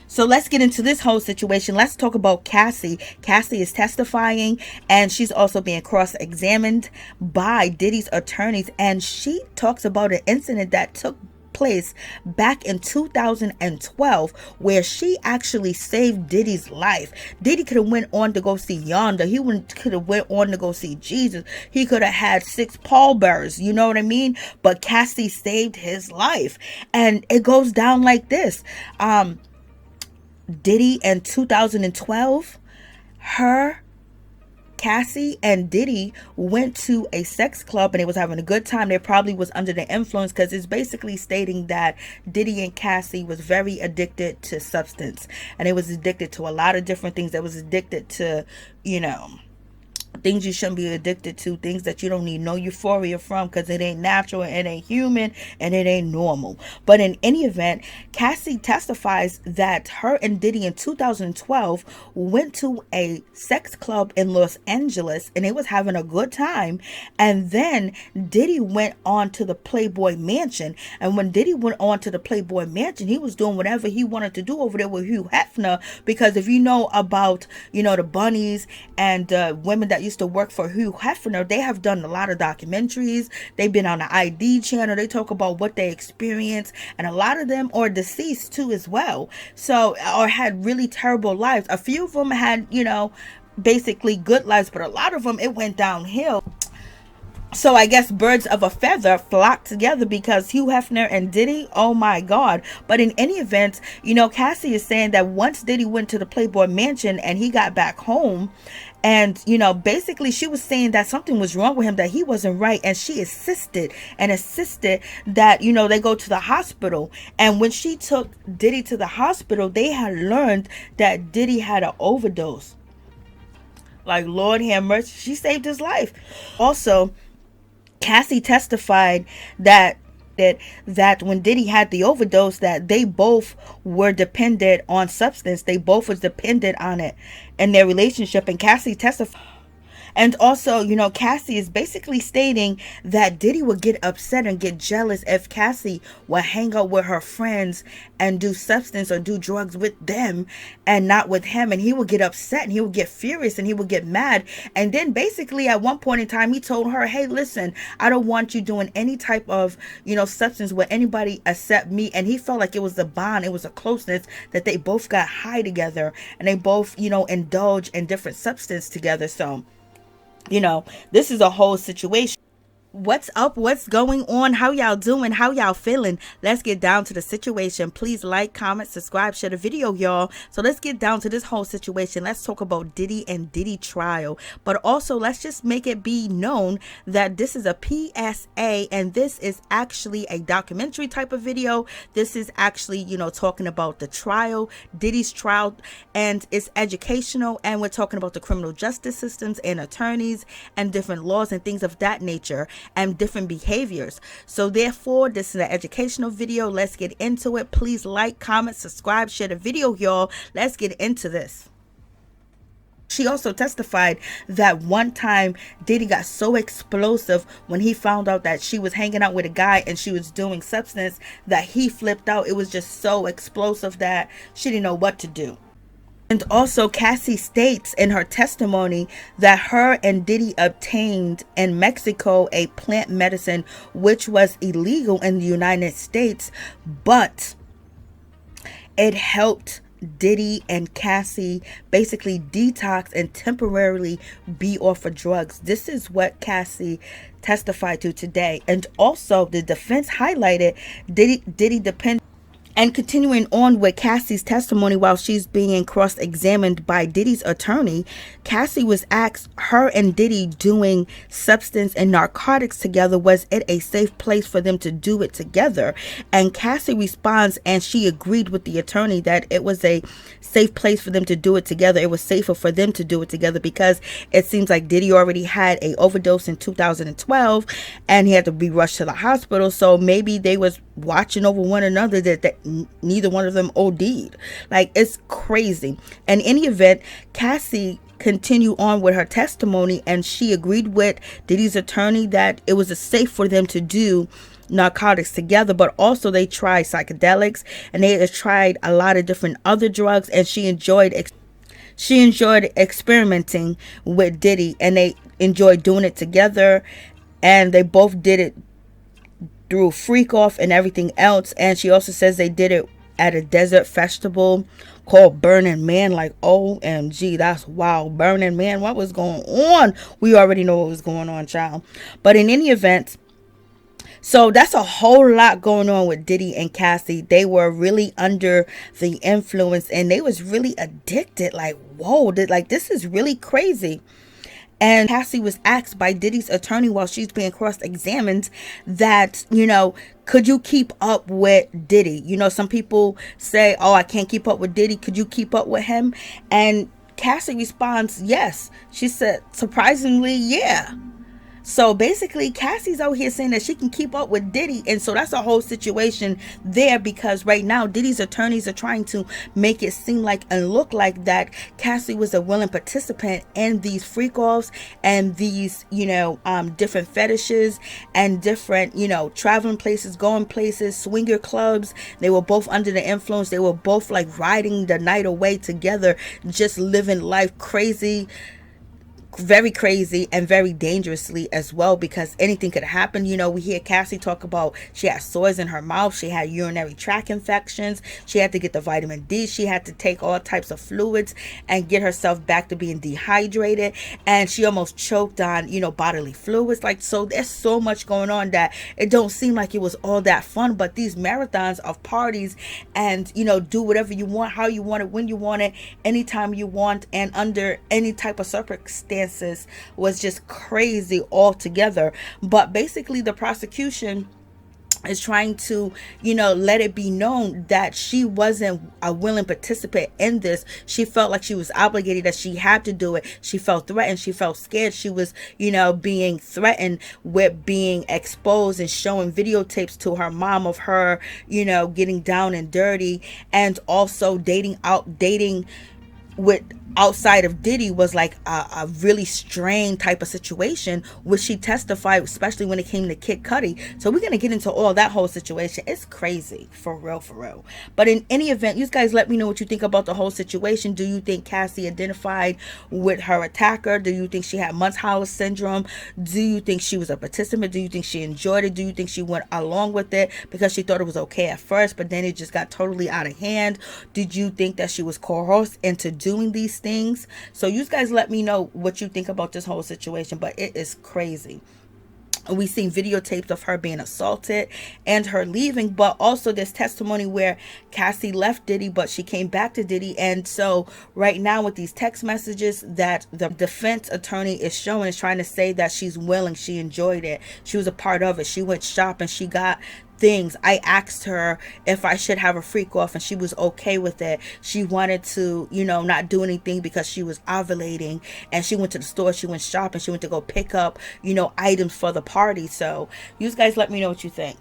So let's get into this whole situation. Let's talk about Cassie. Cassie is testifying, and she's also being cross-examined by Diddy's attorneys, and she talks about an incident that took place back in 2012 where she actually saved Diddy's life. Diddy could have went on to go see Yonder. He could have went on to go see Jesus. He could have had 6 pallbearers, you know what I mean? But Cassie saved his life. And it goes down like this. Diddy in 2012, Cassie and Diddy went to a sex club and they was having a good time. They probably was under the influence, because it's basically stating that Diddy and Cassie was very addicted to substance, and they was addicted to a lot of different things. They was addicted to, things you shouldn't be addicted to, things that you don't need no euphoria from, because it ain't natural, it ain't human, and it ain't normal. But in any event, Cassie testifies that her and Diddy in 2012 went to a sex club in Los Angeles and they was having a good time. And then Diddy went on to the Playboy Mansion, and when Diddy went on to the Playboy Mansion, he was doing whatever he wanted to do over there with Hugh Hefner, because if you know about the bunnies and women that used to work for Hugh Hefner, they have done a lot of documentaries. They've been on the ID channel. They talk about what they experienced, and a lot of them are deceased too as well, so, or had really terrible lives. A few of them had basically good lives, but a lot of them, it went downhill. So I guess birds of a feather flocked together, because Hugh Hefner and Diddy, oh my God. But in any event, Cassie is saying that once Diddy went to the Playboy Mansion and he got back home, and basically she was saying that something was wrong with him, that he wasn't right, and she insisted that they go to the hospital. And when she took Diddy to the hospital, they had learned that Diddy had an overdose. Like, Lord have mercy, she saved his life. Also, Cassie testified that when Diddy had the overdose, that they both were dependent on substance. They both was dependent on it in their relationship. And Cassie testified. And also, Cassie is basically stating that Diddy would get upset and get jealous if Cassie would hang out with her friends and do substance or do drugs with them and not with him. And he would get upset and he would get furious and he would get mad. And then basically at one point in time, he told her, hey, listen, I don't want you doing any type of, substance with anybody except me. And he felt like it was a bond. It was a closeness, that they both got high together and they both, indulge in different substance together. So, this is a whole situation. What's up? What's going on? How y'all doing? How y'all feeling? Let's get down to the situation. Please like, comment, subscribe, share the video, y'all. So let's get down to this whole situation. Let's talk about Diddy and Diddy trial. But also, let's just make it be known that this is a PSA, and this is actually a documentary type of video. This is actually, talking about the trial, Diddy's trial, and it's educational. And we're talking about the criminal justice systems and attorneys and different laws and things of that nature, and different behaviors. So therefore, this is an educational video. Let's get into it. Please like, comment, subscribe, share the video, y'all. Let's get into this. She also testified that one time Diddy got so explosive when he found out that she was hanging out with a guy and she was doing substance, that he flipped out. It was just so explosive that she didn't know what to do. And also, Cassie states in her testimony that her and Diddy obtained in Mexico a plant medicine which was illegal in the United States, but it helped Diddy and Cassie basically detox and temporarily be off of drugs. This is what Cassie testified to today. And also, the defense highlighted Diddy depended. And continuing on with Cassie's testimony, while she's being cross-examined by Diddy's attorney, Cassie was asked, her and Diddy doing substance and narcotics together, was it a safe place for them to do it together? And Cassie responds, and she agreed with the attorney that it was a safe place for them to do it together. It was safer for them to do it together because it seems like Diddy already had a overdose in 2012 and he had to be rushed to the hospital. So maybe they was watching over one another, that neither one of them OD'd. Like, it's crazy. In any event, Cassie continued on with her testimony, and she agreed with Diddy's attorney that it was safe for them to do narcotics together, but also they tried psychedelics, and they tried a lot of different other drugs, and she enjoyed experimenting with Diddy, and they enjoyed doing it together, and they both did it through freak off and everything else. And she also says they did it at a desert festival called Burning Man. Like, OMG, that's wild. Burning Man, what was going on? We already know what was going on, child. But in any event, so that's a whole lot going on with Diddy and Cassie. They were really under the influence, and they was really addicted. Like, whoa, this is really crazy. And Cassie was asked by Diddy's attorney while she's being cross-examined that, could you keep up with Diddy? Some people say, oh, I can't keep up with Diddy. Could you keep up with him? And Cassie responds, yes. She said, surprisingly, yeah. So basically, Cassie's out here saying that she can keep up with Diddy. And so that's a whole situation there, because right now Diddy's attorneys are trying to make it seem like and look like that Cassie was a willing participant in these freak offs and these, different fetishes and different, traveling places, going places, swinger clubs. They were both under the influence. They were both like riding the night away together, just living life crazy, very crazy, and very dangerously as well, because anything could happen. We hear Cassie talk about she had sores in her mouth, she had urinary tract infections, she had to get the vitamin D, she had to take all types of fluids and get herself back to being dehydrated, and she almost choked on bodily fluids. Like, so there's so much going on that it don't seem like it was all that fun. But these marathons of parties and do whatever you want, how you want it, when you want it, anytime you want, and under any type of circumstances, was just crazy altogether. But basically the prosecution is trying to let it be known that she wasn't a willing participant in this. She felt like she was obligated, that she had to do it. She felt threatened, she felt scared. She was being threatened with being exposed and showing videotapes to her mom of her getting down and dirty, and also dating with outside of Diddy was like a really strained type of situation, which she testified, especially when it came to Kid Cudi. So we're going to get into all that whole situation. It's crazy, for real. But in any event, you guys let me know what you think about the whole situation. Do you think Cassie identified with her attacker? Do you think she had Munchausen syndrome? Do you think she was a participant? Do you think she enjoyed it? Do you think she went along with it because she thought it was okay at first, but then it just got totally out of hand? Did you think that she was coerced into doing these things? So you guys let me know what you think about this whole situation. But it is crazy. We've seen videotapes of her being assaulted and her leaving, but also this testimony where Cassie left Diddy, but she came back to Diddy. And so right now with these text messages that the defense attorney is showing, is trying to say that she's willing, she enjoyed it, she was a part of it, she went shopping, she got things. I asked her if I should have a freak off, and she was okay with it. She wanted to, not do anything because she was ovulating, and she went to the store, she went shopping, she went to go pick up, items for the party. So you guys let me know what you think.